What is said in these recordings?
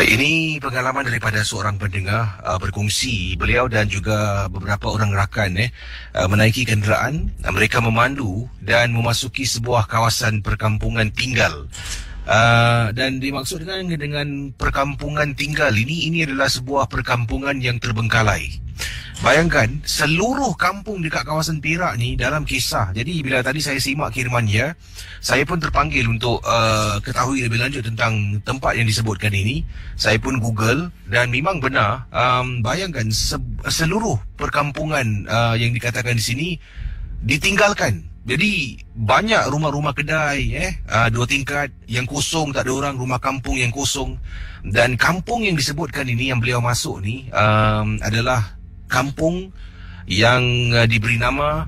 Baik, ini pengalaman daripada seorang pendengar berkongsi beliau dan juga beberapa orang rakan menaiki kenderaan, mereka memandu dan memasuki sebuah kawasan perkampungan tinggal. Dan dimaksudkan dengan perkampungan tinggal ini adalah sebuah perkampungan yang terbengkalai. Bayangkan, seluruh kampung dekat kawasan Perak ni dalam kisah. Jadi bila tadi saya simak kirimannya, saya pun terpanggil untuk ketahui lebih lanjut tentang tempat yang disebutkan ini. Saya pun Google dan memang benar. Bayangkan seluruh perkampungan yang dikatakan di sini ditinggalkan. Jadi banyak rumah-rumah kedai 2 tingkat yang kosong, tak ada orang, rumah kampung yang kosong. Dan kampung yang disebutkan ini yang beliau masuk ni adalah kampung yang diberi nama,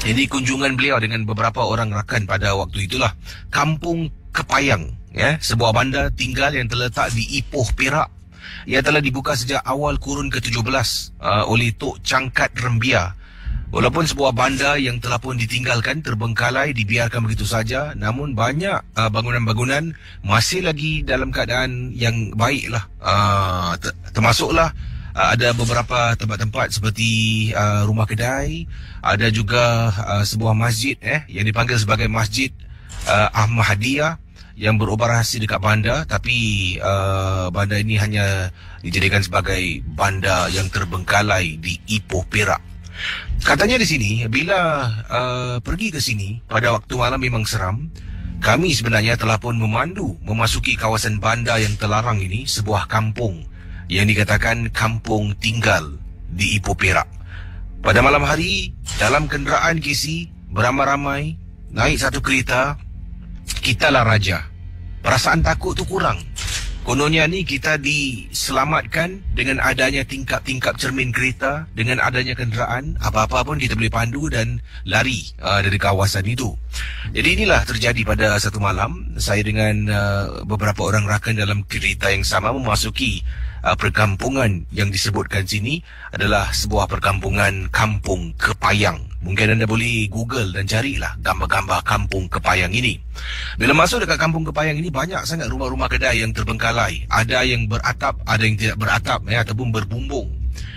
ini kunjungan beliau dengan beberapa orang rakan pada waktu itulah, Kampung Kepayang, sebuah bandar tinggal yang terletak di Ipoh, Perak. Ia telah dibuka sejak awal kurun ke-17 oleh Tok Cangkat Rembia. Walaupun sebuah bandar yang telah pun ditinggalkan, terbengkalai, dibiarkan begitu saja, namun banyak bangunan-bangunan masih lagi dalam keadaan yang baiklah. Termasuklah ada beberapa tempat-tempat seperti rumah kedai, ada juga sebuah masjid yang dipanggil sebagai Masjid Ahmadiyah yang beroperasi dekat bandar, tapi bandar ini hanya dijadikan sebagai bandar yang terbengkalai di Ipoh, Perak. Katanya di sini, bila pergi ke sini pada waktu malam memang seram. Kami sebenarnya telah pun memandu memasuki kawasan bandar yang terlarang ini, sebuah kampung yang dikatakan kampung tinggal di Ipoh, Perak. Pada malam hari, dalam kenderaan KC, beramai-ramai, naik satu kereta, kitalah raja. Perasaan takut tu kurang. Kononnya ni kita diselamatkan dengan adanya tingkap-tingkap cermin kereta, dengan adanya kenderaan, apa-apa pun kita boleh pandu dan lari dari kawasan itu. Jadi inilah terjadi pada satu malam, saya dengan beberapa orang rakan dalam kereta yang sama memasuki perkampungan yang disebutkan sini adalah sebuah perkampungan Kampung Kepayang. Mungkin anda boleh Google dan carilah gambar-gambar Kampung Kepayang ini. Bila masuk dekat Kampung Kepayang ini, banyak sangat rumah-rumah kedai yang terbengkalai. Ada yang beratap, ada yang tidak beratap, ataupun berbumbung,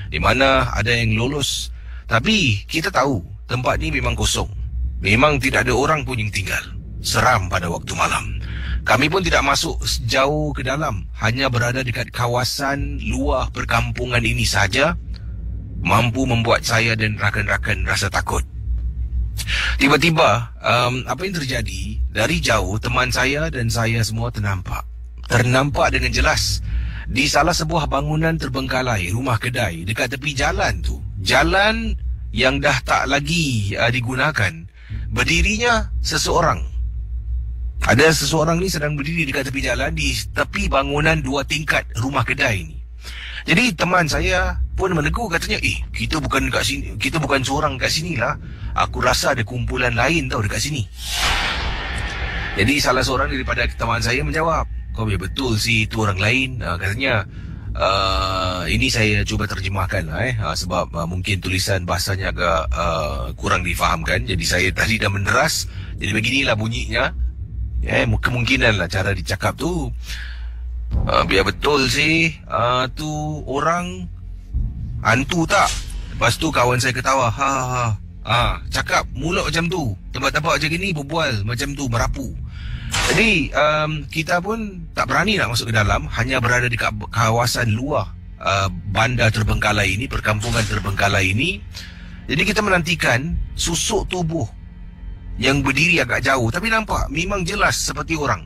di mana ada yang lolos. Tapi kita tahu tempat ini memang kosong. Memang tidak ada orang pun yang tinggal. Seram pada waktu malam. Kami pun tidak masuk jauh ke dalam, hanya berada dekat kawasan luar perkampungan ini saja, mampu membuat saya dan rakan-rakan rasa takut. Tiba-tiba, apa yang terjadi? Dari jauh, teman saya dan saya semua ternampak dengan jelas di salah sebuah bangunan terbengkalai, rumah kedai dekat tepi jalan tu. Jalan yang dah tak lagi digunakan. Berdirinya seseorang. Ada seseorang ni sedang berdiri dekat tepi jalan, di tepi bangunan 2 tingkat rumah kedai ni. Jadi teman saya pun menegur, katanya, kita bukan dekat sini, kita bukan seorang dekat sini lah. Aku rasa ada kumpulan lain tau dekat sini. Jadi salah seorang daripada teman saya menjawab, kau biar betul sih itu orang lain. Katanya, ini saya cuba terjemahkan lah, sebab mungkin tulisan bahasanya agak kurang difahamkan. Jadi saya tadi dah menderas. Jadi beginilah bunyinya. Kemungkinan lah cara dicakap tu, biar betul sih tu orang hantu tak. Lepas tu kawan saya ketawa, cakap mulut macam tu, tempat-tempat macam gini berbual macam tu, merapu. Jadi kita pun tak berani nak masuk ke dalam, hanya berada di kawasan luar bandar terbengkalai ini, perkampungan terbengkalai ini. Jadi kita menantikan susuk tubuh yang berdiri agak jauh, tapi nampak memang jelas seperti orang.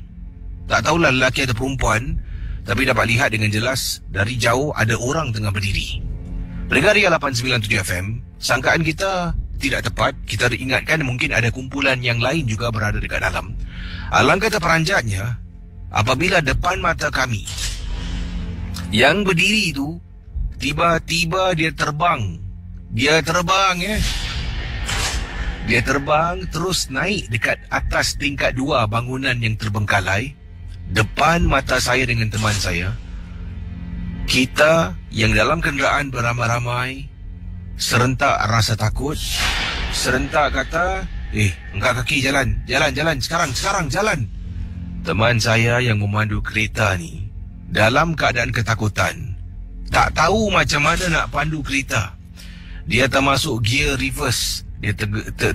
Tak tahulah lelaki atau perempuan, tapi dapat lihat dengan jelas dari jauh ada orang tengah berdiri. Pendengar Ria 897 FM, sangkaan kita tidak tepat. Kita ingatkan mungkin ada kumpulan yang lain juga berada dekat dalam. Alangkah terperanjatnya apabila depan mata kami yang berdiri itu tiba-tiba dia terbang. Dia terbang terus naik dekat atas tingkat 2 bangunan yang terbengkalai. Depan mata saya dengan teman saya. Kita yang dalam kenderaan beramai-ramai serentak rasa takut. Serentak kata, angkat kaki, jalan, sekarang, jalan. Teman saya yang memandu kereta ni dalam keadaan ketakutan. Tak tahu macam mana nak pandu kereta. Dia termasuk gear reverse. Dia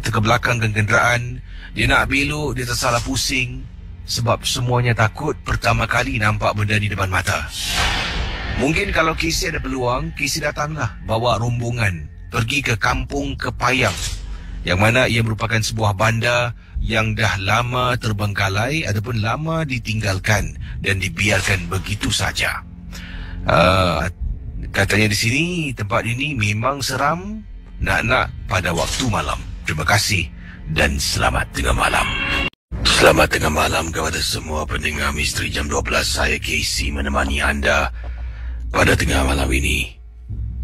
terkebelakangkan kenderaan. Dia nak belok, dia tersalah pusing. Sebab semuanya takut pertama kali nampak benda di depan mata. Mungkin kalau Casey ada peluang, Casey datanglah bawa rombongan pergi ke kampung Kepayang, yang mana ia merupakan sebuah bandar yang dah lama terbengkalai ataupun lama ditinggalkan dan dibiarkan begitu saja. Katanya di sini, tempat ini memang seram nak pada waktu malam. Terima kasih dan selamat tengah malam. Selamat tengah malam kepada semua pendengar Misteri Jam 12. Saya Casey menemani anda pada tengah malam ini.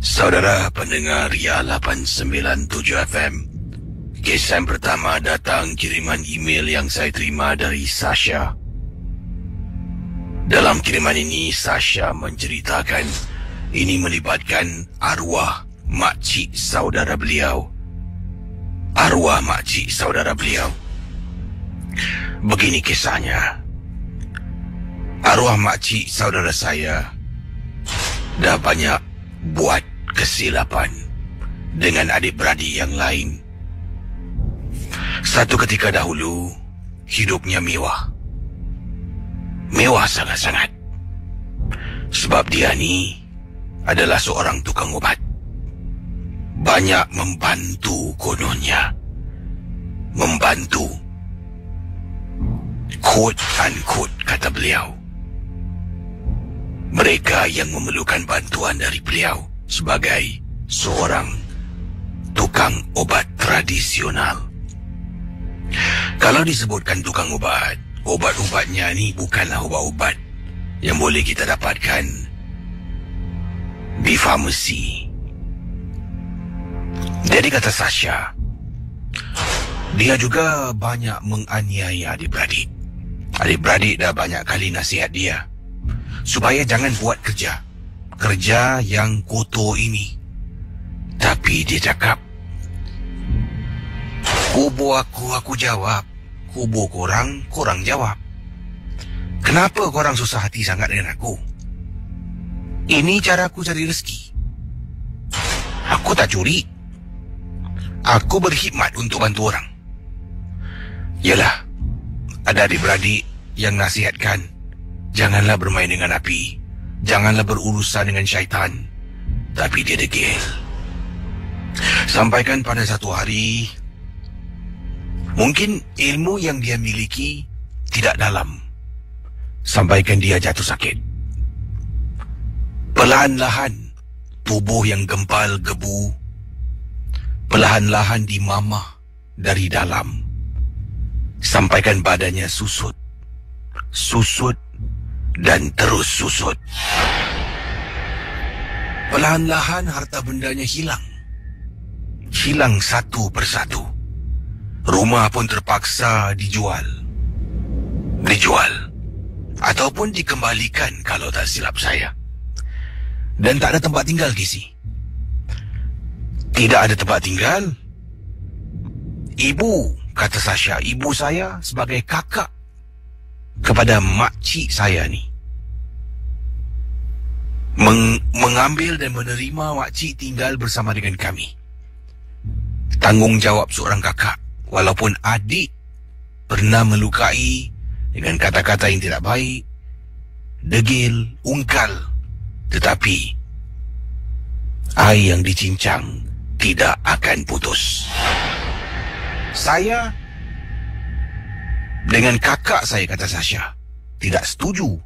Saudara pendengar Ria 897 FM. Kisah yang pertama datang kiriman email yang saya terima dari Sasha. Dalam kiriman ini, Sasha menceritakan ini melibatkan arwah makcik saudara beliau. Arwah makcik saudara beliau. Begini kisahnya. Arwah makcik saudara saya dah banyak buat kesilapan dengan adik-beradik yang lain. Satu ketika dahulu, hidupnya mewah. Mewah sangat-sangat. Sebab dia ni adalah seorang tukang ubat. Banyak membantu kononnya. Membantu. Quote unquote kata beliau. Mereka yang memerlukan bantuan dari beliau sebagai seorang tukang obat tradisional. Kalau disebutkan tukang ubat, obat-ubatnya ni bukanlah ubat-ubat yang boleh kita dapatkan di farmasi. Jadi kata Sasha, dia juga banyak menganiaya adik-beradik. Adik-beradik dah banyak kali nasihat dia supaya jangan buat kerja yang kotor ini. Tapi dia cakap, kubur aku jawab. Kubur korang jawab. Kenapa korang susah hati sangat dengan aku? Ini cara aku cari rezeki. Aku tak curi. Aku berkhidmat untuk bantu orang. Yalah, ada adik-beradik yang nasihatkan, janganlah bermain dengan api. Janganlah berurusan dengan syaitan. Tapi dia degil. Sampaikan pada satu hari, mungkin ilmu yang dia miliki tidak dalam. Sampaikan dia jatuh sakit. Perlahan-lahan, tubuh yang gempal gebu, perlahan-lahan dimamah dari dalam. Sampaikan badannya susut. Susut dan terus susut. Perlahan-lahan harta bendanya hilang. Hilang satu persatu. Rumah pun terpaksa dijual. Ataupun dikembalikan kalau tak silap saya. Dan tak ada tempat tinggal, Casey. Tidak ada tempat tinggal. Ibu, kata Sasha, ibu saya sebagai kakak kepada makcik saya ni, mengambil dan menerima makcik tinggal bersama dengan kami. Tanggungjawab seorang kakak. Walaupun adik pernah melukai dengan kata-kata yang tidak baik, degil, ungkal, tetapi air yang dicincang tidak akan putus. Saya dengan kakak saya, kata Sasha, tidak setuju.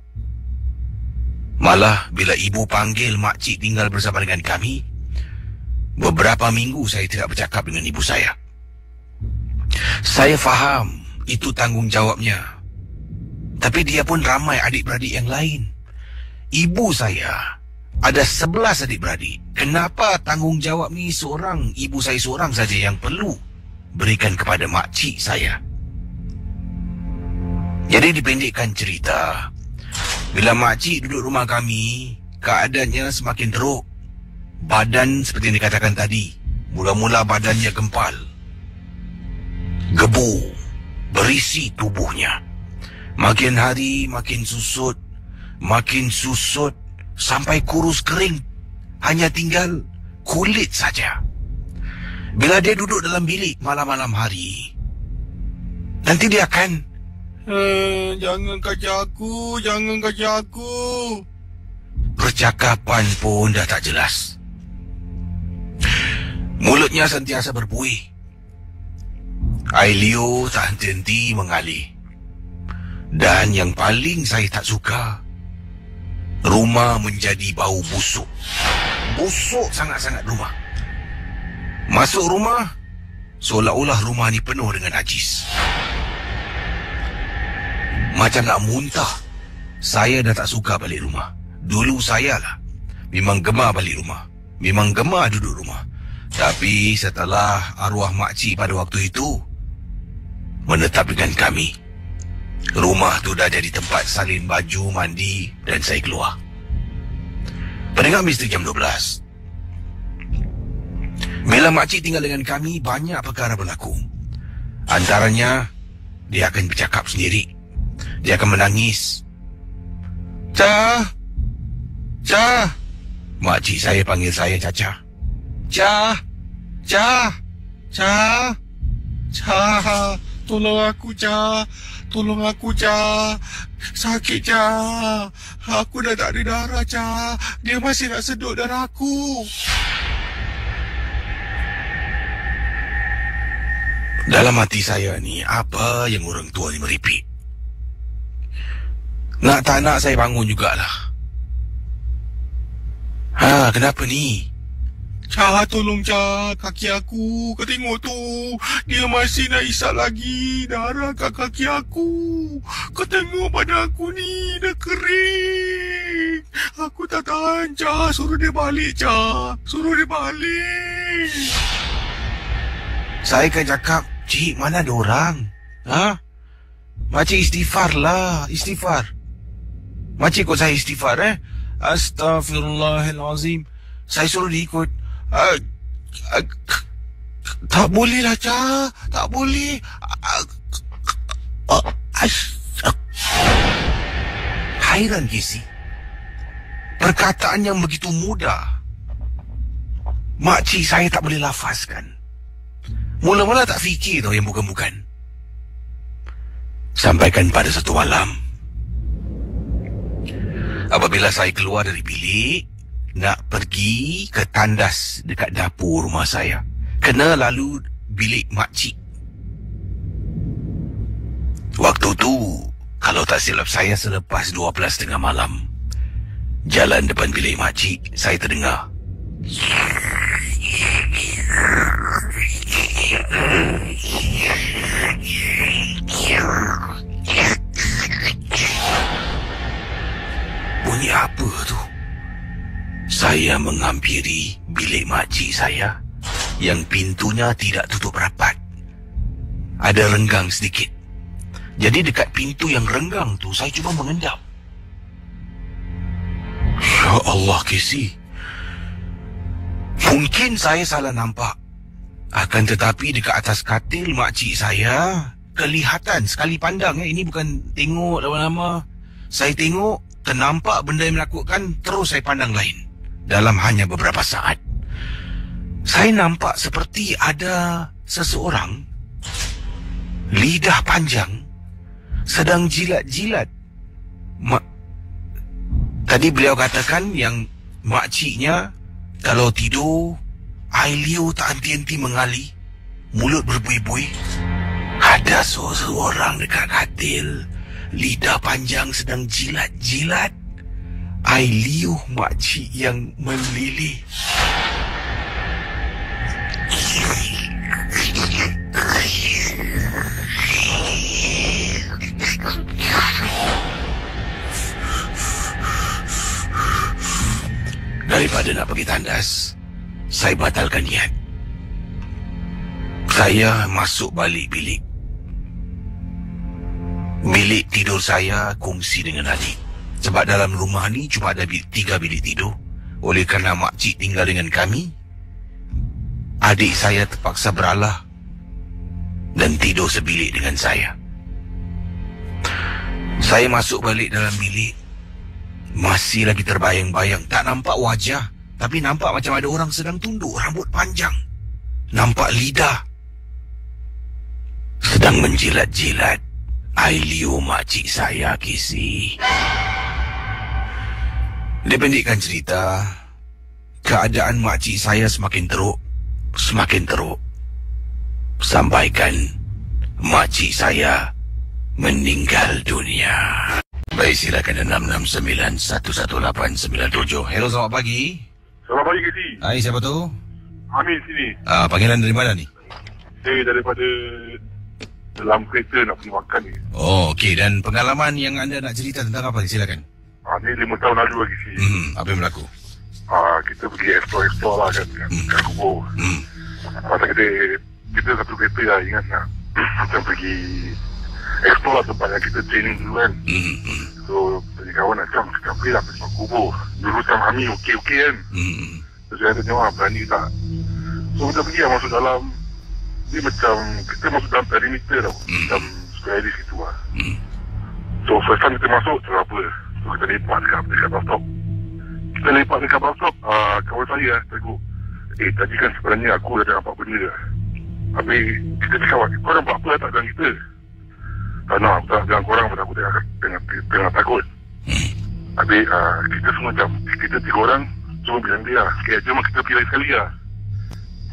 Malah bila ibu panggil makcik tinggal bersama dengan kami, beberapa minggu saya tidak bercakap dengan ibu saya. Saya faham itu tanggungjawabnya. Tapi dia pun ramai adik-beradik yang lain. Ibu saya ada 11 adik-beradik. Kenapa tanggungjawab ni seorang, ibu saya seorang saja yang perlu berikan kepada makcik saya? Jadi dipendekkan cerita, bila makcik duduk rumah kami, keadaannya semakin teruk. Badan seperti yang dikatakan tadi, mula-mula badannya gempal, gebu, berisi tubuhnya. Makin hari makin susut makin susut sampai kurus kering. Hanya tinggal kulit saja. Bila dia duduk dalam bilik malam-malam hari, nanti dia akan, jangan kacau aku, jangan kacau aku. Percakapan pun dah tak jelas. Mulutnya sentiasa berbuih. Air liur tak henti-henti mengalir. Dan yang paling saya tak suka, rumah menjadi bau busuk. Busuk sangat-sangat rumah. Masuk rumah, seolah-olah rumah ni penuh dengan najis. Macam nak muntah. Saya dah tak suka balik rumah. Dulu saya lah memang gemar balik rumah, memang gemar duduk rumah. Tapi setelah arwah makcik pada waktu itu menetap dengan kami, rumah tu dah jadi tempat salin baju, mandi dan saya keluar. Pendengar Misteri Jam 12, bila makcik tinggal dengan kami, banyak perkara berlaku. Antaranya, dia akan bercakap sendiri. Dia akan menangis. Cah! Cah! Makcik saya panggil saya Caca. Cah! Cah! Cah! Cah, tolong aku, Cah. Tolong aku, Cah. Sakit, Cah. Aku dah tak ada darah, Cah. Dia masih nak sedut darah aku. Dalam hati saya ni, apa yang orang tua ni meripik? Nak tak nak saya bangun jugalah. Kenapa ni? Cah, tolong, Cah. Kaki aku, kau tengok tu. Dia masih nak isap lagi darah kat kaki aku. Kau tengok badan aku ni dah kering. Aku tak tahan, Cah. Suruh dia balik, Cah. Suruh dia balik. Saya kan cakap, cik, mana ada orang? Makcik istighfar lah, istighfar. Makcik ikut saya istighfar, Astaghfirullahalazim. Saya suruh dia ikut. Tak boleh lah, Cah. Tak boleh. Hairan Casey. Perkataan yang begitu mudah, makcik saya tak boleh lafazkan. Mula-mula tak fikir tau yang bukan-bukan. Sampaikan pada satu malam, apabila saya keluar dari bilik nak pergi ke tandas dekat dapur rumah saya, kena lalu bilik makcik. Waktu tu, kalau tak silap saya, selepas 12:30 malam, jalan depan bilik makcik, saya terdengar bunyi apa tu? Saya menghampiri bilik makcik saya yang pintunya tidak tutup rapat. Ada renggang sedikit. Jadi dekat pintu yang renggang tu, saya cuba mengendap. Ya Allah, Casey. Mungkin saya salah nampak. Akan tetapi dekat atas katil makcik saya, kelihatan sekali pandang. Ini bukan tengok lama-lama. Saya tengok, ternampak benda yang melakukan, terus saya pandang lain. Dalam hanya beberapa saat, saya nampak seperti ada seseorang, lidah panjang, sedang jilat-jilat. Tadi beliau katakan yang makciknya, kalau tidur, air liur tak henti-henti mengalir, mulut berbuih-buih. Ada seseorang dekat katil, lidah panjang sedang jilat-jilat air liur makcik yang melilih. Daripada nak pergi tandas, saya batalkan niat. Saya masuk balik bilik. Bilik tidur saya kongsi dengan adik. Sebab dalam rumah ni cuma ada 3 bilik tidur. Oleh kerana makcik tinggal dengan kami, adik saya terpaksa beralah dan tidur sebilik dengan saya. Saya masuk balik dalam bilik. Masih lagi terbayang-bayang. Tak nampak wajah, tapi nampak macam ada orang sedang tunduk, rambut panjang. Nampak lidah sedang menjilat-jilat ailiu makcik saya, Kisi. Dipendekkan cerita, keadaan makcik saya semakin teruk. Sampaikan makcik saya meninggal dunia. Baik, silakan 669-11897. Hello, selamat pagi. Selamat pagi, Kesi. Hai, siapa tu? Amin sini. Panggilan dari mana ni? Saya daripada dalam kereta nak pergi makan ni. Oh, okey. Dan pengalaman yang anda nak cerita tentang apa ni? Silakan. Ni 5 tahun lalu lagi, Kesi. Apa yang berlaku? Kita pergi explore lah kan kat kubur. Masa kita satu kereta lah, ingat nak macam pergi explore lah tempat yang kita training dulu kan. So tadi kawan macam cakap pergi lah pergi kubur. Dulu macam kami okey kan. Terus saya tanya berani tak. So kita pergi lah masuk dalam. Dia macam kita masuk dalam perimeter tau. Macam square list gitu lah. So first time kita masuk tak apa. So kita lepak dekat bus stop. Kita lepak dekat bus stop, kawan saya tegur, tadi kan sebenarnya aku dah nampak benda lah. Habis kita cakap, kau nampak apa tak dalam kita? Tak nak, aku tak nak bilang korang pada aku tengah takut. Habis kita semua macam, kita 3 orang semua bilang dia lah. Sekali jom kita pergi lagi sekali lah.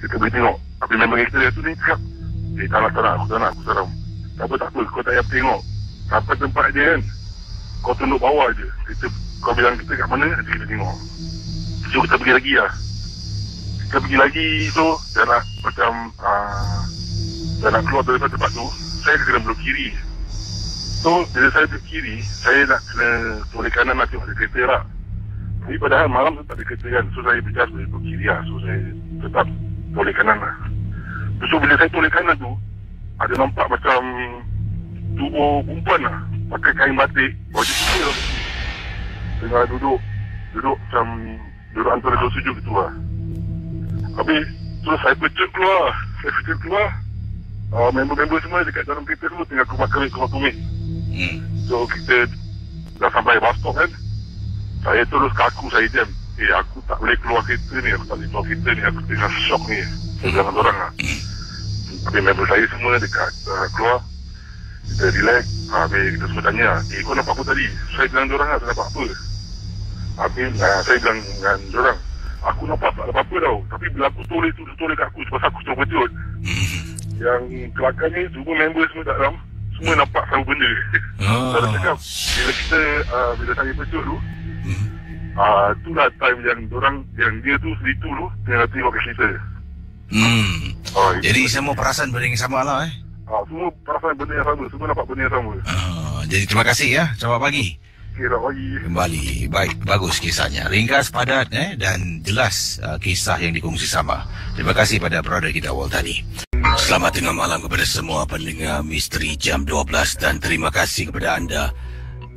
Kita pergi tengok. Habis memang kita tu ni cakap, tak nak, aku seram. Tak apa, kau tak payah tengok. Sampai tempat dia kan, kau tunduk bawah je. Kau bilang kita kat mana, nanti kita tengok. So kita pergi lagi lah. Kita pergi lagi, so dah nak macam dah nak keluar daripada tempat tu, saya kena belok kiri. So bila saya belok kiri, saya nak kena toleh kanan lah, tengok ada kereta lah. Tapi padahal malam tu tak ada kereta kan. So saya berjalan belok kiri lah. So saya tetap toleh kanan lah. So bila saya toleh kanan tu, ada nampak macam tubuh perempuan lah, pakai kain batik, baju kecil, tengah duduk macam duduk antara dua sujud gitu lah. Habis terus saya pecut keluar. Member-member semua dekat dalam kereta tu tengah keluar tumit. So kita dah sampai bus stop kan. Saya terus kaku, saya jam. Aku tak boleh keluar kereta ni, aku tengah shock ni. Saya bilang orang lah. Habis member saya semua dekat keluar. Kita relax. Habis kita semua tanya, kau nampak apa tadi? Saya bilang diorang lah, tak nampak apa. Habis saya bilang dengan diorang, aku nampak tak ada apa-apa tau. Tapi bila aku toleh kat aku, sebab aku terkejut. Yang kelakar ni, semua member semua tak dalam, semua nampak sama benda. Saya cakap, bila saya pecut tu, itulah time yang diorang, yang dia tu selitu tu, tengah tengok kat kita. Jadi semua perasan benda yang sama lah semua perasan benda yang sama, semua nampak benda yang sama. Jadi terima kasih ya. Selamat pagi. Selamat pagi. Kembali. Baik, bagus kisahnya. Ringkas, padat dan jelas kisah yang dikongsi sama. Terima kasih pada brother kita awal tadi. Selamat tengah malam kepada semua pendengar Misteri Jam 12 dan terima kasih kepada anda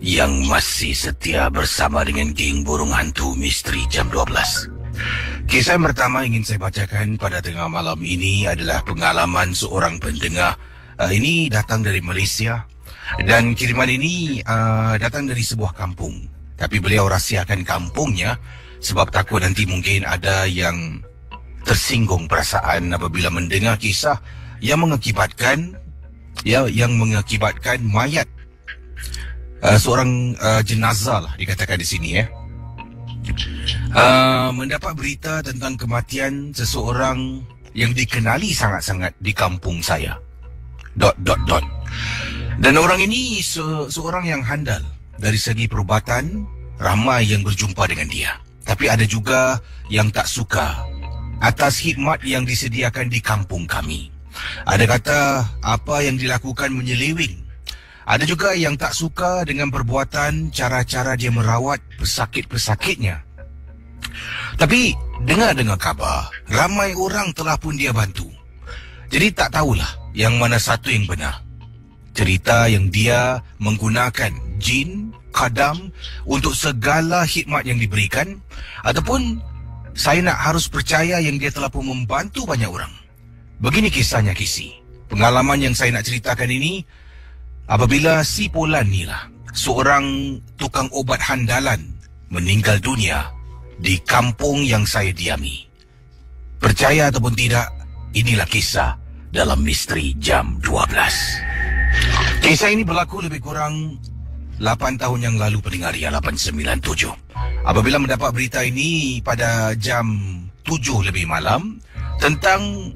yang masih setia bersama dengan geng Burung Hantu Misteri Jam 12. Kisah yang pertama ingin saya bacakan pada tengah malam ini adalah pengalaman seorang pendengar. Ini datang dari Malaysia dan kiriman ini datang dari sebuah kampung. Tapi beliau rahsiakan kampungnya sebab takut nanti mungkin ada yang tersinggung perasaan apabila mendengar kisah yang mengakibatkan mayat seorang jenazah lah dikatakan di sini mendapat berita tentang kematian seseorang yang dikenali sangat-sangat di kampung saya. ... Dan orang ini seorang yang handal dari segi perubatan, ramai yang berjumpa dengan dia. Tapi ada juga yang tak suka atas khidmat yang disediakan di kampung kami. Ada kata apa yang dilakukan menyeleweng. Ada juga yang tak suka dengan perbuatan cara-cara dia merawat pesakit-pesakitnya. Tapi dengar-dengar khabar, ramai orang telah pun dia bantu. Jadi tak tahulah yang mana satu yang benar. Cerita yang dia menggunakan jin, kadam untuk segala khidmat yang diberikan, ataupun saya nak harus percaya yang dia telah pun membantu banyak orang. Begini kisahnya, Kisi. Pengalaman yang saya nak ceritakan ini apabila si Polan ni lah, seorang tukang obat handalan meninggal dunia di kampung yang saya diami. Percaya ataupun tidak, inilah kisah dalam Misteri Jam 12. Kisah ini berlaku lebih kurang 8 tahun yang lalu, pendengar ya, 897. Apabila mendapat berita ini pada jam 7 lebih malam tentang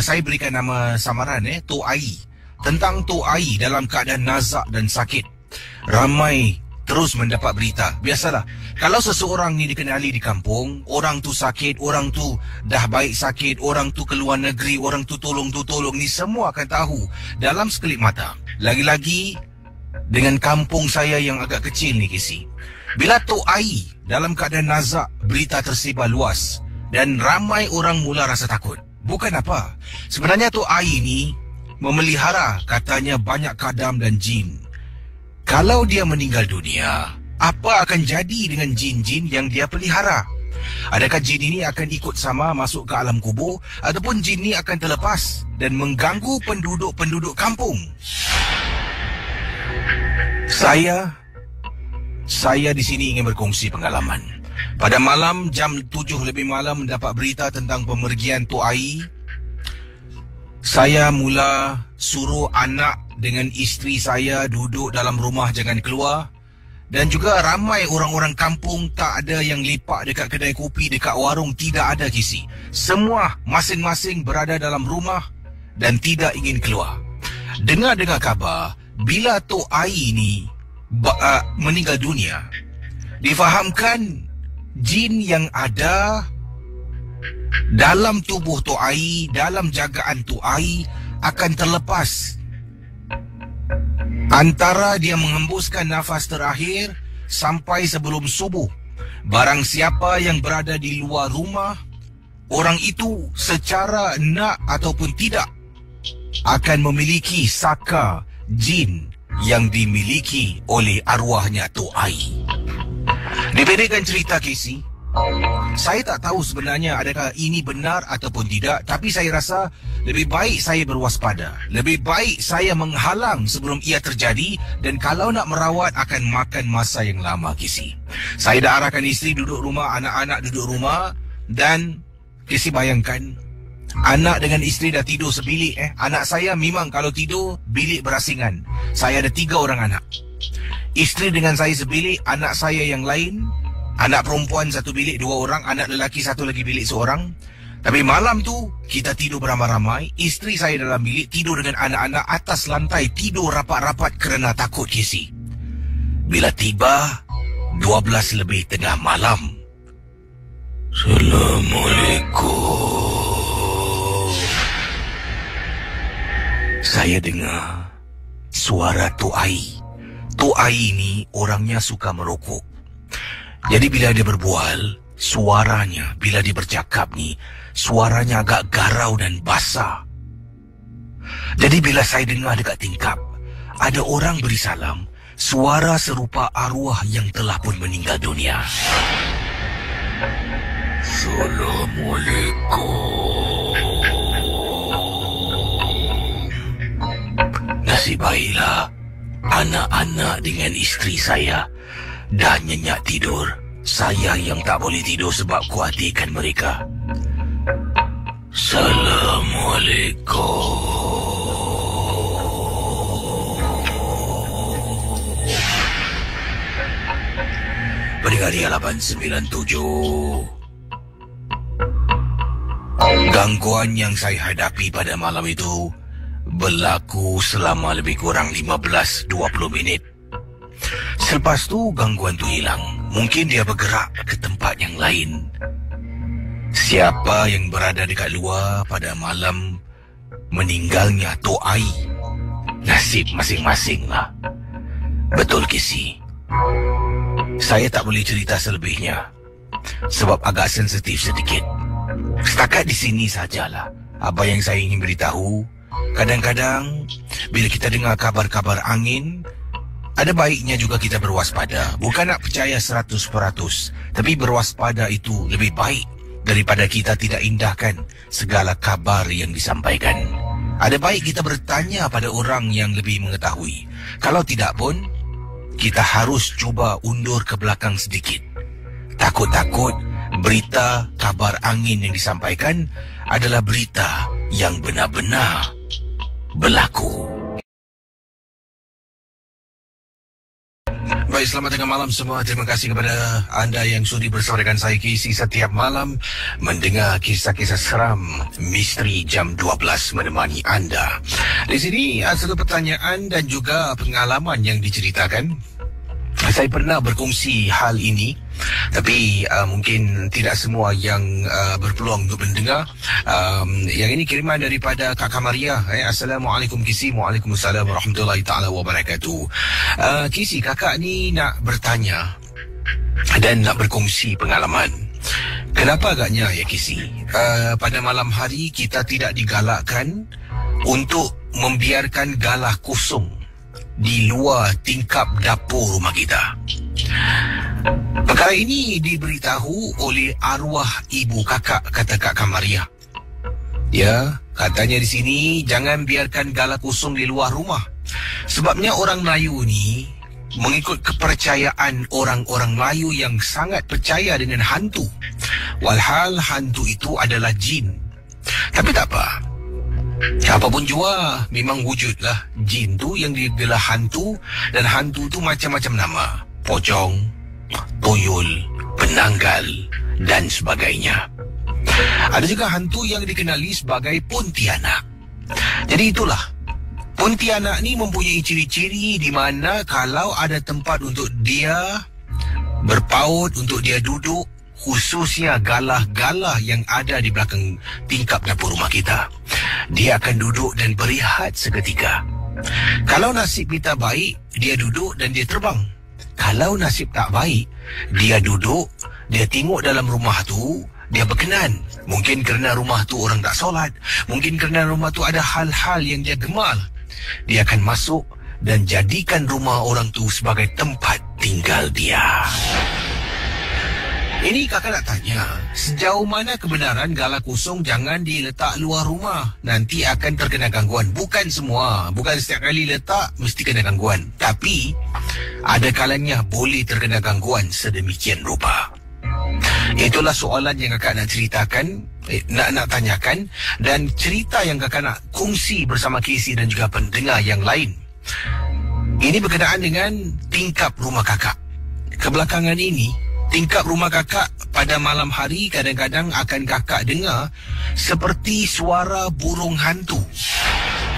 saya berikan nama samaran Tok Ai. Tentang Tok Ai dalam keadaan nazak dan sakit. Ramai terus mendapat berita. Biasalah, kalau seseorang ni dikenali di kampung, orang tu sakit, orang tu dah baik sakit, orang tu keluar negeri, orang tu tolong ni semua akan tahu dalam sekelip mata. Lagi-lagi dengan kampung saya yang agak kecil ni, Kisi. Bila Tok Ai dalam keadaan nazak, berita tersebar luas dan ramai orang mula rasa takut. Bukan apa, sebenarnya Tok Ai ni memelihara katanya banyak kadam dan jin. Kalau dia meninggal dunia, apa akan jadi dengan jin-jin yang dia pelihara? Adakah jin ini akan ikut sama masuk ke alam kubur, ataupun jin ini akan terlepas dan mengganggu penduduk-penduduk kampung? Saya di sini ingin berkongsi pengalaman. Pada malam jam 7 lebih malam mendapat berita tentang pemergian Tok Ai. Saya mula suruh anak dengan isteri saya duduk dalam rumah, jangan keluar. Dan juga ramai orang-orang kampung tak ada yang lepak dekat kedai kopi, dekat warung, tidak ada, Kisi. Semua masing-masing berada dalam rumah dan tidak ingin keluar. Dengar-dengar kabar, bila Tok Ai ni meninggal dunia, difahamkan jin yang ada dalam tubuh Tok Ai, dalam jagaan Tok Ai akan terlepas. Antara dia menghembuskan nafas terakhir sampai sebelum subuh, barang siapa yang berada di luar rumah, orang itu secara nak ataupun tidak akan memiliki saka jin yang dimiliki oleh arwahnya Tok Ai. Dipendekkan cerita, Casey, saya tak tahu sebenarnya adakah ini benar ataupun tidak, tapi saya rasa lebih baik saya berwaspada. Lebih baik saya menghalang sebelum ia terjadi, dan kalau nak merawat akan makan masa yang lama, Casey. Saya dah arahkan isteri duduk rumah, anak-anak duduk rumah, dan Casey bayangkan, anak dengan isteri dah tidur sebilik. Anak saya memang kalau tidur bilik berasingan. Saya ada 3 orang anak. Isteri dengan saya sebilik, anak saya yang lain, anak perempuan 1 bilik 2 orang, anak lelaki 1 lagi bilik seorang. Tapi malam tu kita tidur beramai-ramai. Isteri saya dalam bilik tidur dengan anak-anak atas lantai, tidur rapat-rapat kerana takut, Casey. Bila tiba 12 lebih tengah malam, Assalamualaikum, saya dengar suara Tok Ai. Tok Ai ni orangnya suka merokok. Jadi bila dia berbual, suaranya, bila dia bercakap ni, suaranya agak garau dan basah. Jadi bila saya dengar dekat tingkap, ada orang beri salam, suara serupa arwah yang telah pun meninggal dunia. Assalamualaikum. Nasib baiklah, anak-anak dengan isteri saya dah nyenyak tidur. Saya yang tak boleh tidur sebab khawatirkan mereka. Assalamualaikum. Pendengar 897. Gangguan yang saya hadapi pada malam itu berlaku selama lebih kurang 15-20 minit. Selepas tu gangguan tu hilang. Mungkin dia bergerak ke tempat yang lain. Siapa yang berada dekat luar pada malam meninggalnya Tok Ai, nasib masing-masing lah. Betul, Casey. Saya tak boleh cerita selebihnya sebab agak sensitif sedikit. Setakat di sini sajalah apa yang saya ingin beritahu. Kadang-kadang bila kita dengar kabar-kabar angin, ada baiknya juga kita berwaspada. Bukan nak percaya 100%, tapi berwaspada itu lebih baik daripada kita tidak indahkan segala kabar yang disampaikan. Ada baik kita bertanya pada orang yang lebih mengetahui. Kalau tidak pun, kita harus cuba undur ke belakang sedikit. Takut-takut berita kabar angin yang disampaikan adalah berita yang benar-benar berlaku. Baik, selamat tengah malam semua. Terima kasih kepada anda yang sudi bersama dengan saya Casey setiap malam mendengar kisah-kisah seram misteri jam 12 menemani anda. Di sini ada satu pertanyaan dan juga pengalaman yang diceritakan. Saya pernah berkongsi hal ini, tapi mungkin tidak semua yang berpeluang untuk mendengar. Yang ini kiriman daripada Kak Maria. Assalamualaikum Kisi. Waalaikumsalam warahmatullahi taala wabarakatuh. Kisi, kakak ni nak bertanya dan nak berkongsi pengalaman. Kenapa agaknya ya Kisi, pada malam hari kita tidak digalakkan untuk membiarkan galah kosong di luar tingkap dapur rumah kita. Perkara ini diberitahu oleh arwah ibu kakak, kata Kak Kamaria. Ya, katanya di sini jangan biarkan galah kosong di luar rumah. Sebabnya orang Melayu ni mengikut kepercayaan orang-orang Melayu yang sangat percaya dengan hantu. Walhal hantu itu adalah jin. Tapi tak apa. Apapun jua, memang wujudlah jin tu yang digelar hantu, dan hantu tu macam-macam nama. Pocong, tuyul, penanggal dan sebagainya. Ada juga hantu yang dikenali sebagai Pontianak. Jadi itulah, Pontianak ni mempunyai ciri-ciri di mana kalau ada tempat untuk dia berpaut, untuk dia duduk, khususnya galah-galah yang ada di belakang tingkap dapur rumah kita, dia akan duduk dan berehat seketika. Kalau nasib kita baik, dia duduk dan dia terbang. Kalau nasib tak baik, dia duduk, dia tengok dalam rumah tu, dia berkenan. Mungkin kerana rumah tu orang tak solat, mungkin kerana rumah tu ada hal-hal yang dia gemar. Dia akan masuk dan jadikan rumah orang tu sebagai tempat tinggal dia. Ini kakak nak tanya, sejauh mana kebenaran galah kosong jangan diletak luar rumah, nanti akan terkena gangguan? Bukan semua, bukan setiap kali letak mesti kena gangguan, tapi ada kalanya boleh terkena gangguan sedemikian rupa. Itulah soalan yang kakak nak ceritakan, nak tanyakan, dan cerita yang kakak nak kongsi bersama Casey dan juga pendengar yang lain. Ini berkenaan dengan tingkap rumah kakak. Kebelakangan ini, tingkap rumah kakak pada malam hari kadang-kadang akan kakak dengar seperti suara burung hantu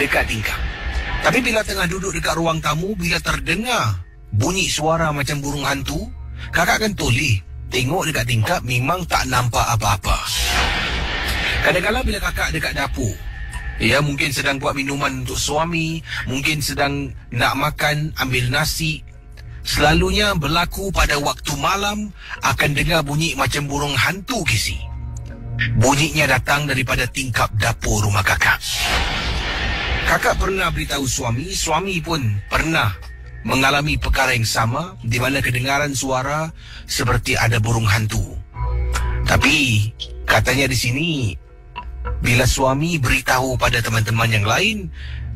dekat tingkap. Tapi bila tengah duduk dekat ruang tamu, bila terdengar bunyi suara macam burung hantu, kakak akan toleh tengok dekat tingkap, memang tak nampak apa-apa. Kadang-kadang bila kakak dekat dapur, ya mungkin sedang buat minuman untuk suami, mungkin sedang nak makan, ambil nasi, selalunya berlaku pada waktu malam akan dengar bunyi macam burung hantu Kisi. Bunyinya datang daripada tingkap dapur rumah kakak. Kakak pernah beritahu suami, suami pun pernah mengalami perkara yang sama, di mana kedengaran suara seperti ada burung hantu. Tapi katanya di sini, bila suami beritahu pada teman-teman yang lain,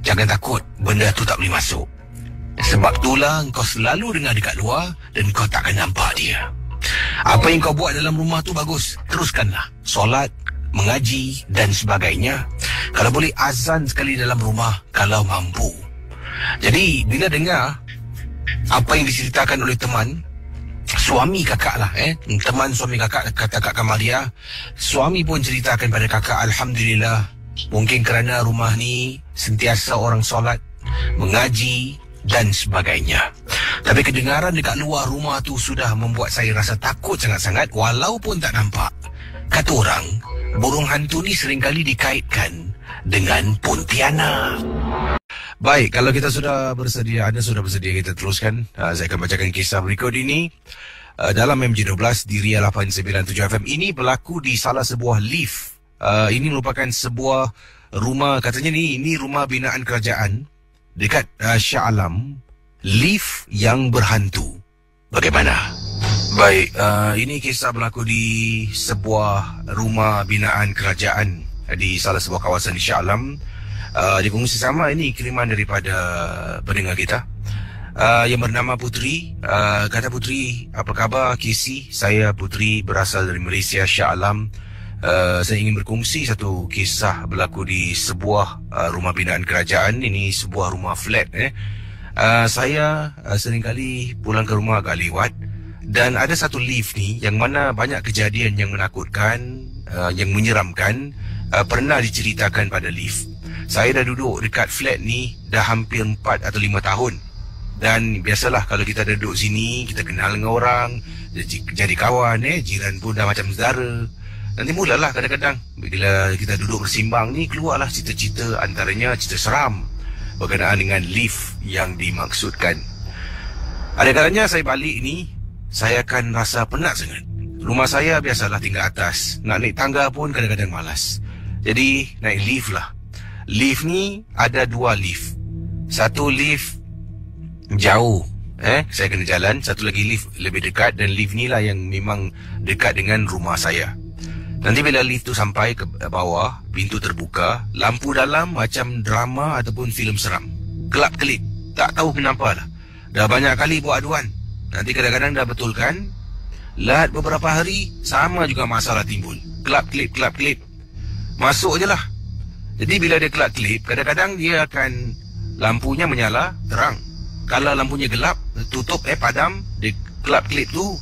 jangan takut, benda tu tak boleh masuk. Sebab itulah kau selalu dengar dekat luar dan kau takkan nampak dia. Apa yang kau buat dalam rumah tu bagus, teruskanlah. Solat, mengaji dan sebagainya. Kalau boleh azan sekali dalam rumah kalau mampu. Jadi bila dengar apa yang diceritakan oleh teman suami kakak lah, teman suami kakak, kata Kak Kamaria, suami pun ceritakan pada kakak, alhamdulillah, mungkin kerana rumah ni sentiasa orang solat, mengaji dan sebagainya. Tapi kedengaran dekat luar rumah tu sudah membuat saya rasa takut sangat-sangat, walaupun tak nampak. Kata orang, burung hantu ni seringkali dikaitkan dengan Pontianak. Baik, kalau kita sudah bersedia, anda sudah bersedia, kita teruskan. Saya akan bacakan kisah berikut ini. Dalam MJ12 di Ria 897 FM. Ini berlaku di salah sebuah lift. Ini merupakan sebuah rumah, katanya ini rumah binaan kerajaan dekat Shah Alam. Lift yang berhantu. Bagaimana? Baik, ini kisah berlaku di sebuah rumah binaan kerajaan di salah sebuah kawasan di Shah Alam. Dikongsi sama, ini kiriman daripada pendengar kita. yang bernama Putri. Kata Putri, apa khabar KC? Saya Putri, berasal dari Malaysia, Shah Alam. Saya ingin berkongsi satu kisah berlaku di sebuah rumah binaan kerajaan. Ini sebuah rumah flat. Saya seringkali pulang ke rumah agak lewat, dan ada satu lift ni yang mana banyak kejadian yang menakutkan, yang menyeramkan pernah diceritakan pada lift. Saya dah duduk dekat flat ni dah hampir 4 atau 5 tahun. Dan biasalah kalau kita duduk sini, kita kenal dengan orang, jadi kawan, jiran pun dah macam saudara. Nanti mulalah kadang-kadang bila kita duduk bersimbang ni, keluarlah cerita-cerita, antaranya cerita seram berkenaan dengan lift yang dimaksudkan. Ada kalanya saya balik ni, saya akan rasa penat sangat. Rumah saya biasalah tinggal atas, nak naik tangga pun kadang-kadang malas. Jadi naik lift lah. Lift ni ada 2 lift. Satu lift jauh, saya kena jalan. Satu lagi lift lebih dekat, dan lift ni lah yang memang dekat dengan rumah saya. Nanti bila lift tu sampai ke bawah, pintu terbuka, lampu dalam macam drama ataupun filem seram. Kelap-kelip, tak tahu kenapa lah. Dah banyak kali buat aduan. Nanti kadang-kadang dah betulkan. Lat beberapa hari, sama juga masalah timbul. Kelap-kelip, kelap-kelip. Masuk je lah. Jadi bila dia kelap-kelip, kadang-kadang dia akan, lampunya menyala, terang. Kalau lampunya gelap, tutup, padam, dia kelap-kelip tu,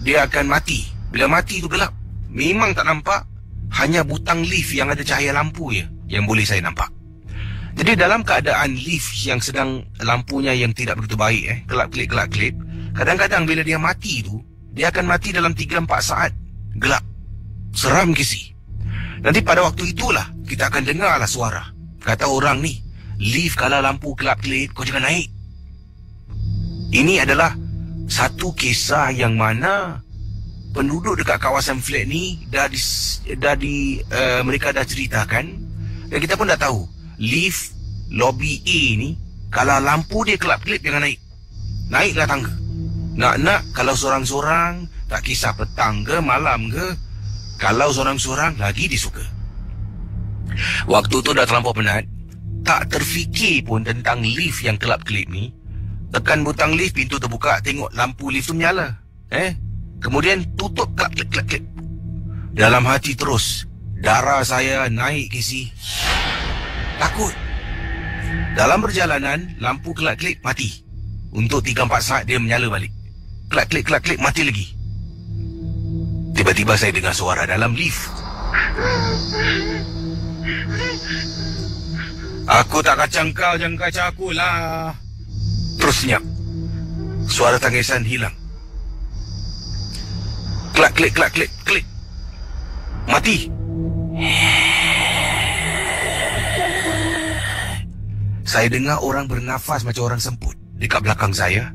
dia akan mati. Bila mati tu gelap, memang tak nampak. Hanya butang lift yang ada cahaya lampu je yang boleh saya nampak. Jadi dalam keadaan lift yang sedang lampunya yang tidak begitu baik, kelap-kelip, kelap-kelip, kadang-kadang bila dia mati tu, dia akan mati dalam 3-4 saat. Gelap. Seram kisi. Nanti pada waktu itulah kita akan dengarlah suara. Kata orang ni, lift kalau lampu kelap-kelip, kau jangan naik. Ini adalah satu kisah yang mana penduduk dekat kawasan flat ni mereka dah ceritakan, dan kita pun dah tahu lift lobby A ni kalau lampu dia kelap-kelip jangan naik. Naiklah tangga. Nak kalau seorang-seorang, tak kisah petang ke malam ke, kalau seorang-seorang lagi disuka. Waktu tu dah terlampau penat, tak terfikir pun tentang lift yang kelap-kelip ni. Tekan butang lift, pintu terbuka, tengok lampu lift tu menyala. Kemudian tutup, klak-klak, klak-klak. Dalam hati terus, darah saya naik kisi. Takut. Dalam perjalanan, lampu klak-klak mati. Untuk 3-4 saat dia menyala balik. Klak-klak, klak-klak, mati lagi. Tiba-tiba saya dengar suara dalam lift. Aku tak kacang kau, jangan kacang aku lah. Terus senyap. Suara tangisan hilang. Klak, klik, klak, klik, klik. Mati. Saya dengar orang bernafas macam orang semput dekat belakang saya.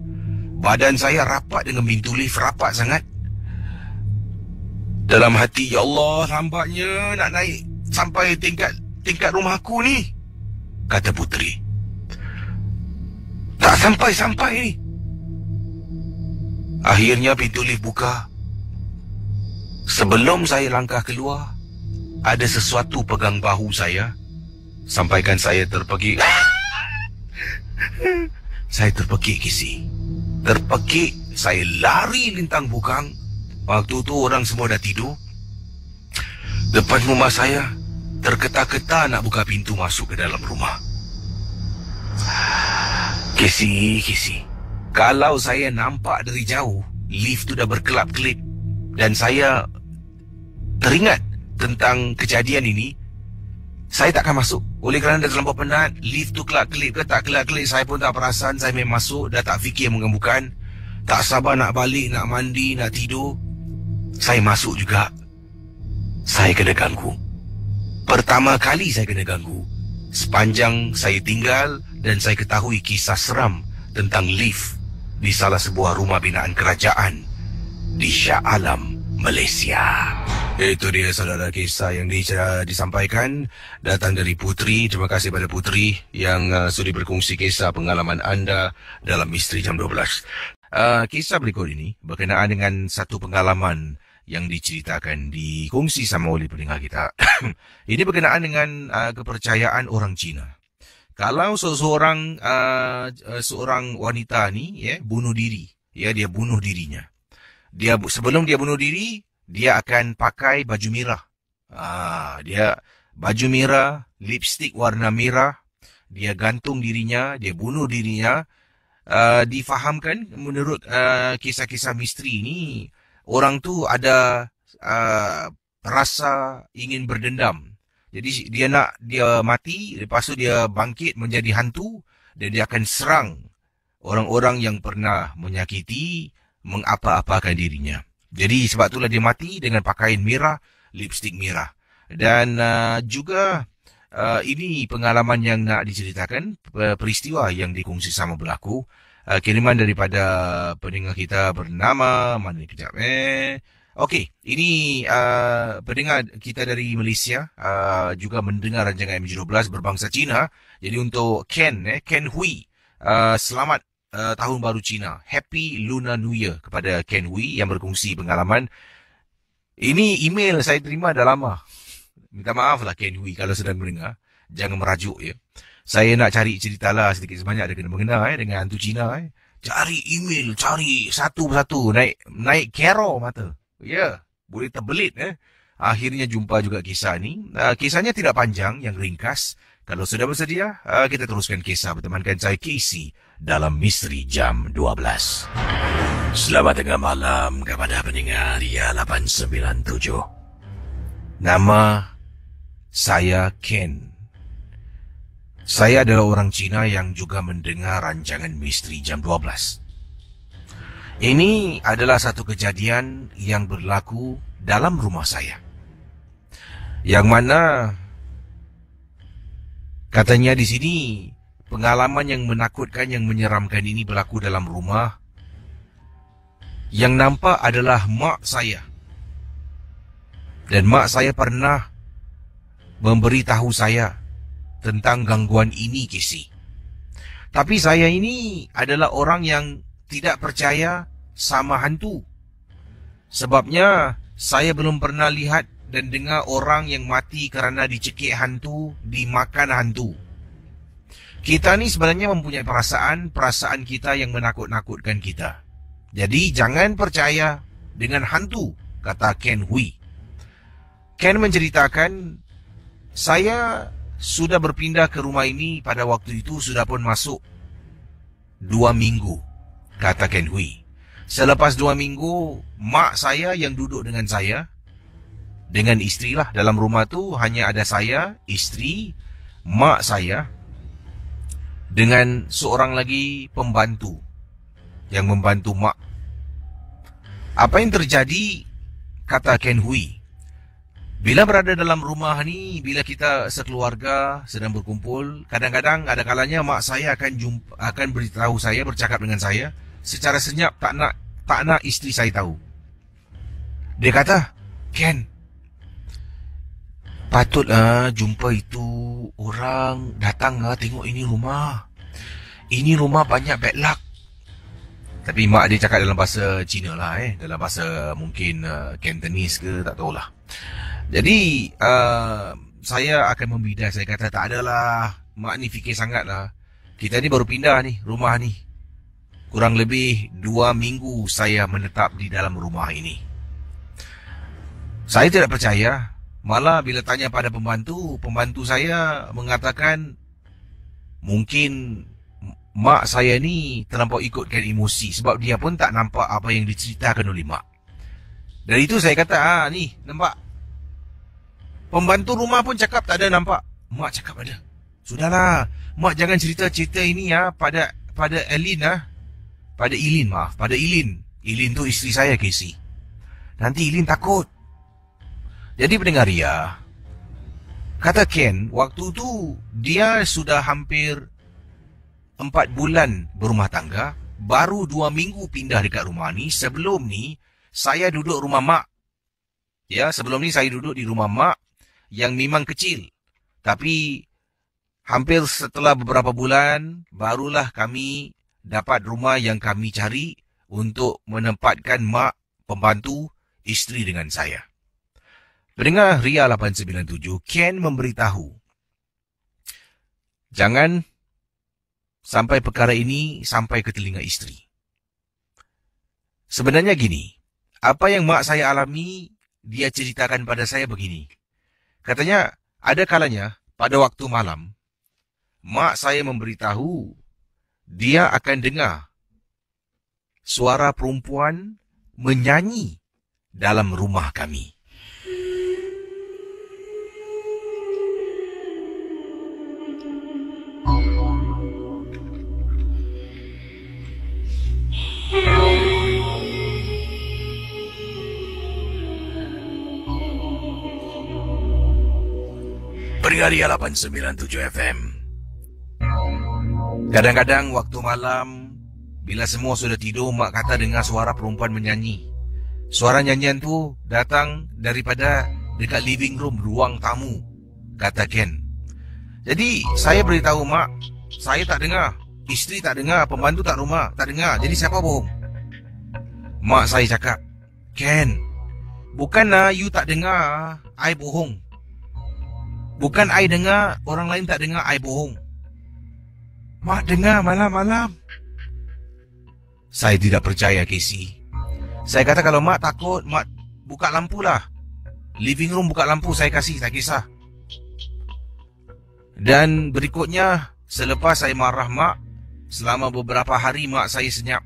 Badan saya rapat dengan pintu lift, rapat sangat. Dalam hati, ya Allah, lambatnya nak naik sampai tingkat rumahku ni, kata Putri. Tak sampai-sampai ni. Akhirnya pintu lift buka. Sebelum saya langkah keluar, ada sesuatu pegang bahu saya. Sampaikan saya terpekik. Saya terpekik kisi. Terpekik, saya lari lintang bukang. Waktu tu orang semua dah tidur. Depan rumah saya, terketa-keta nak buka pintu masuk ke dalam rumah. Kisi. Kalau saya nampak dari jauh, lift tu dah berkelap-kelip, dan saya teringat tentang kejadian ini, saya takkan masuk. Oleh kerana dah terlampau penat, lift tu kelap-kelip ke tak kelap-kelip, saya pun tak perasan. Saya main masuk, dah tak fikir mengemukan. Tak sabar nak balik, nak mandi, nak tidur. Saya masuk juga. Saya kena ganggu. Pertama kali saya kena ganggu. Sepanjang saya tinggal, dan saya ketahui kisah seram tentang lift di salah sebuah rumah binaan kerajaan di Shah Alam, Malaysia. Itu dia saudara, kisah yang disampaikan datang dari Putri. Terima kasih pada Putri yang sudi berkongsi kisah pengalaman anda dalam Misteri Jam 12. Kisah berikut ini berkenaan dengan satu pengalaman yang diceritakan, dikongsi sama oleh pendengar kita. Ini berkenaan dengan kepercayaan orang Cina. Kalau seorang wanita ni bunuh diri, dia bunuh dirinya. Sebelum dia bunuh diri, dia akan pakai baju merah. Dia baju merah, lipstik warna merah, dia gantung dirinya, dia bunuh dirinya. Difahamkan menurut kisah-kisah misteri ni, orang tu ada rasa ingin berdendam. Jadi dia mati, lepas tu dia bangkit menjadi hantu dan dia akan serang orang-orang yang pernah menyakiti, mengapa-apakan dirinya. Jadi sebab itulah dia mati dengan pakaian merah, lipstik merah. Dan juga ini pengalaman yang nak diceritakan, peristiwa yang dikongsi sama berlaku. Kiriman daripada pendengar kita bernama, mana ni kejap Okey, ini pendengar kita dari Malaysia juga mendengar rancangan MJ12 berbangsa Cina. Jadi untuk Ken Hui, selamat Tahun Baru Cina. Happy Lunar New Year kepada Ken Hui yang berkongsi pengalaman. Ini email saya terima dah lama. Minta maaf lah Ken Hui kalau sedang mendengar. Jangan merajuk ya. Saya nak cari cerita lah sedikit sebanyak dia kena mengenal dengan hantu Cina. Cari email, cari satu persatu, naik kero mata. Ya, boleh terbelit Akhirnya jumpa juga kisah ni. Kisahnya tidak panjang, yang ringkas. Kalau sudah bersedia, kita teruskan kisah bertemankan saya Casey dalam Misteri Jam 12. Selamat tengah malam kepada pendengar Ria 897. Nama saya Ken. Saya adalah orang Cina yang juga mendengar rancangan Misteri Jam 12. Ini adalah satu kejadian yang berlaku dalam rumah saya. Yang mana katanya di sini pengalaman yang menakutkan, yang menyeramkan ini berlaku dalam rumah. Yang nampak adalah mak saya. Dan mak saya pernah memberitahu saya tentang gangguan ini, Casey. Tapi saya ini adalah orang yang tidak percaya sama hantu. Sebabnya saya belum pernah lihat dan dengar orang yang mati kerana dicekik hantu, dimakan hantu. Kita ni sebenarnya mempunyai perasaan kita yang menakut-nakutkan kita. Jadi jangan percaya dengan hantu, kata Ken Hui. Ken menceritakan, saya sudah berpindah ke rumah ini pada waktu itu sudah pun masuk 2 minggu, kata Ken Hui. Selepas 2 minggu, mak saya yang duduk dengan saya, dengan isteri lah. Dalam rumah tu hanya ada saya, isteri, mak saya, dengan seorang lagi pembantu yang membantu mak. Apa yang terjadi, kata Ken Hui, bila berada dalam rumah ni, bila kita sekeluarga sedang berkumpul, kadang-kadang ada kalanya mak saya akan beritahu saya, bercakap dengan saya secara senyap, tak nak isteri saya tahu. Dia kata, Ken, patutlah jumpa itu orang datang tengok ini rumah. Ini rumah banyak bad luck. Tapi mak dia cakap dalam bahasa Cina lah, dalam bahasa mungkin Cantonese ke, tak tahulah. Jadi saya akan membidai. Saya kata tak adalah, mak ni fikir sangat lah. Kita ni baru pindah ni, rumah ni. Kurang lebih 2 minggu saya menetap di dalam rumah ini. Saya tidak percaya. Malah bila tanya pada pembantu saya mengatakan mungkin mak saya ni terlampau ikutkan emosi sebab dia pun tak nampak apa yang diceritakan oleh mak. Dari itu saya kata, ni nampak. Pembantu rumah pun cakap tak ada nampak. Mak cakap ada. Sudahlah, mak jangan cerita-cerita ini pada Elin pada Ilin. Ilin tu isteri saya, Casey. Nanti Ilin takut. Jadi pendengar Ria, kata Ken, waktu tu dia sudah hampir 4 bulan berumah tangga, baru 2 minggu pindah dekat rumah ni. Sebelum ni saya duduk rumah mak. Ya, sebelum ni saya duduk di rumah mak yang memang kecil. Tapi hampir setelah beberapa bulan barulah kami dapat rumah yang kami cari untuk menempatkan mak, pembantu, isteri dengan saya. Pendengar Ria 897, Ken memberitahu, jangan sampai perkara ini sampai ke telinga isteri. Sebenarnya gini, apa yang mak saya alami, dia ceritakan pada saya begini. Katanya, ada kalanya pada waktu malam, mak saya memberitahu dia akan dengar suara perempuan menyanyi dalam rumah kami. Pendengaria 897 FM. Kadang-kadang waktu malam, bila semua sudah tidur, mak kata dengar suara perempuan menyanyi. Suara nyanyian tu datang daripada dekat living room, ruang tamu, kata Ken. Jadi saya beritahu mak, saya tak dengar, isteri tak dengar, pembantu tak dengar. Jadi siapa bohong? Mak saya cakap, Ken, bukanlah you tak dengar, I bohong. Bukan I dengar, orang lain tak dengar, I bohong. Mak dengar malam-malam. Saya tidak percaya, Casey. Saya kata kalau mak takut, mak buka lampu lah. Living room buka lampu, saya kasih, tak kisah. Dan berikutnya, selepas saya marah mak, selama beberapa hari mak saya senyap.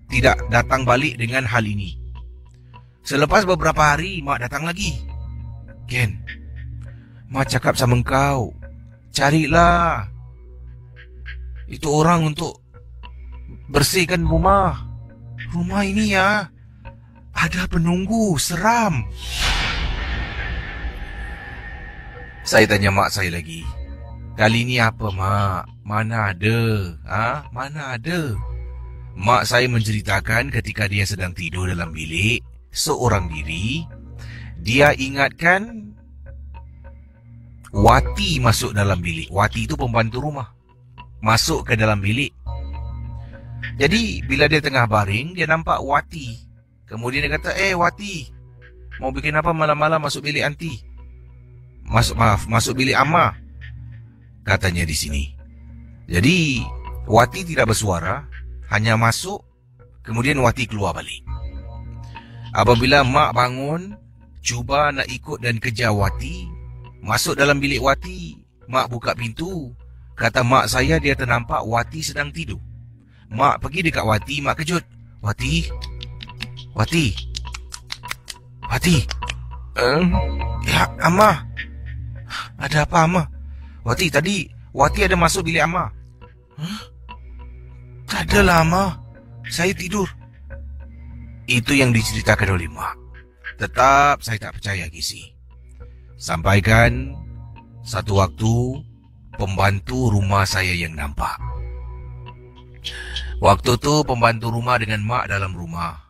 Tidak datang balik dengan hal ini. Selepas beberapa hari, mak datang lagi. Ken, mak cakap sama kau, carilah itu orang untuk bersihkan rumah. Rumah ini ya, ada penunggu, seram. Saya tanya mak saya lagi, kali ini apa mak? Mana ada? Mana ada? Mak saya menceritakan ketika dia sedang tidur dalam bilik, seorang diri, dia ingatkan Wati masuk dalam bilik. Wati itu pembantu rumah. Masuk ke dalam bilik. Jadi bila dia tengah baring, dia nampak Wati. Kemudian dia kata, Wati, mau bikin apa malam-malam masuk bilik anti? Masuk bilik Amma, katanya di sini. Jadi Wati tidak bersuara, hanya masuk, kemudian Wati keluar balik. Apabila mak bangun, cuba nak ikut dan kejar Wati, masuk dalam bilik Wati, mak buka pintu. Kata mak saya dia ternampak Wati sedang tidur. Mak pergi dekat Wati, mak kejut. Wati. Ya, Amma. Ada apa, Amma? Wati, tadi Wati ada masuk bilik Amma. Tak adalah, Amma. Saya tidur. Itu yang diceritakan oleh mak. Tetap saya tak percaya, Kisi. Sampaikan satu waktu pembantu rumah saya yang nampak. Waktu tu pembantu rumah dengan mak dalam rumah.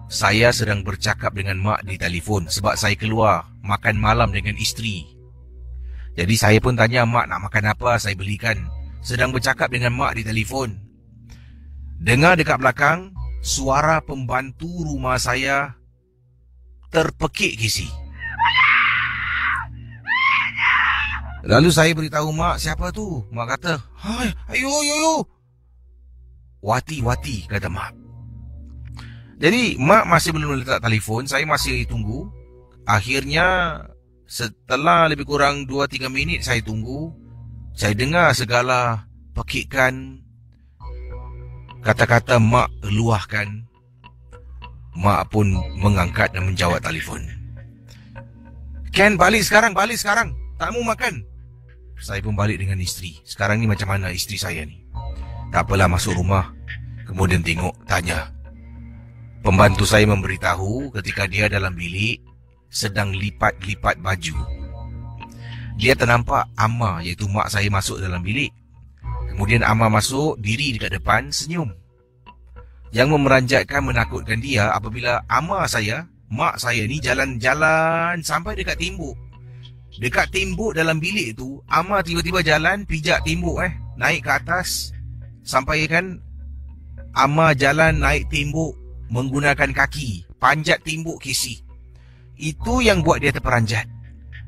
Saya sedang bercakap dengan mak di telefon sebab saya keluar makan malam dengan isteri. Jadi saya pun tanya mak nak makan apa, saya belikan. Sedang bercakap dengan mak di telefon. Dengar dekat belakang suara pembantu rumah saya terpekik, Kisi. Lalu saya beritahu mak, siapa tu? Mak kata, ayo. Wati, kata mak. Jadi mak masih belum letak telefon, saya masih tunggu. Akhirnya setelah lebih kurang 2-3 minit saya tunggu, saya dengar segala pekikan, kata-kata mak luahkan. Mak pun mengangkat dan menjawab telefon. Ken, balik sekarang. Tak mau makan. Saya pun balik dengan isteri. Sekarang ni macam mana isteri saya ni? Tak apalah, masuk rumah. Kemudian tengok, tanya. Pembantu saya memberitahu ketika dia dalam bilik sedang lipat-lipat baju. Dia ternampak Amma, iaitu mak saya, masuk dalam bilik. Kemudian Amma masuk, diri dekat depan, senyum. Yang memeranjatkan, menakutkan dia apabila Amma saya, mak saya ni jalan-jalan sampai dekat tembok. Dekat tembok dalam bilik tu, Amma tiba-tiba jalan, pijak tembok naik ke atas. Sampai kan Amma jalan naik tembok menggunakan kaki, panjat tembok, Kisi. Itu yang buat dia terperanjat.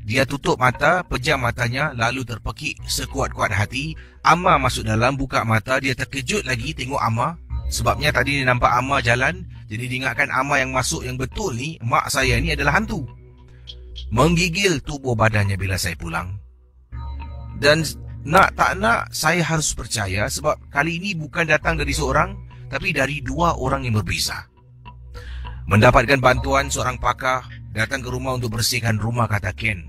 Dia tutup mata, pejam matanya, lalu terpekik sekuat-kuat hati. Amma masuk dalam, buka mata. Dia terkejut lagi tengok Amma. Sebabnya tadi dia nampak Amma jalan. Jadi dia ingatkan Amma yang masuk yang betul ni, mak saya ni adalah hantu. Menggigil tubuh badannya bila saya pulang. Dan nak tak nak, saya harus percaya sebab kali ini bukan datang dari seorang, tapi dari dua orang yang berbeza. Mendapatkan bantuan seorang pakar, datang ke rumah untuk bersihkan rumah, kata Ken.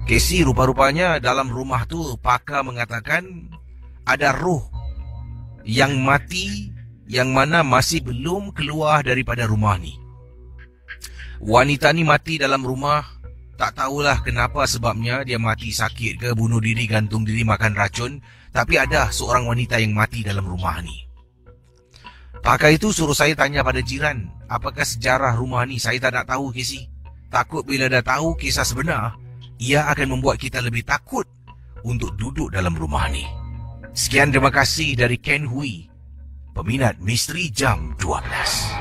Casey, rupa-rupanya dalam rumah tu pakar mengatakan ada roh yang mati yang mana masih belum keluar daripada rumah ni. Wanita ni mati dalam rumah, tak tahulah kenapa sebabnya, dia mati sakit ke, bunuh diri, gantung diri, makan racun, tapi ada seorang wanita yang mati dalam rumah ni. Pakar itu suruh saya tanya pada jiran, apakah sejarah rumah ni. Saya tak nak tahu, Casey. Takut bila dah tahu kisah sebenar, ia akan membuat kita lebih takut untuk duduk dalam rumah ni. Sekian, terima kasih dari Ken Hui, peminat Misteri Jam 12.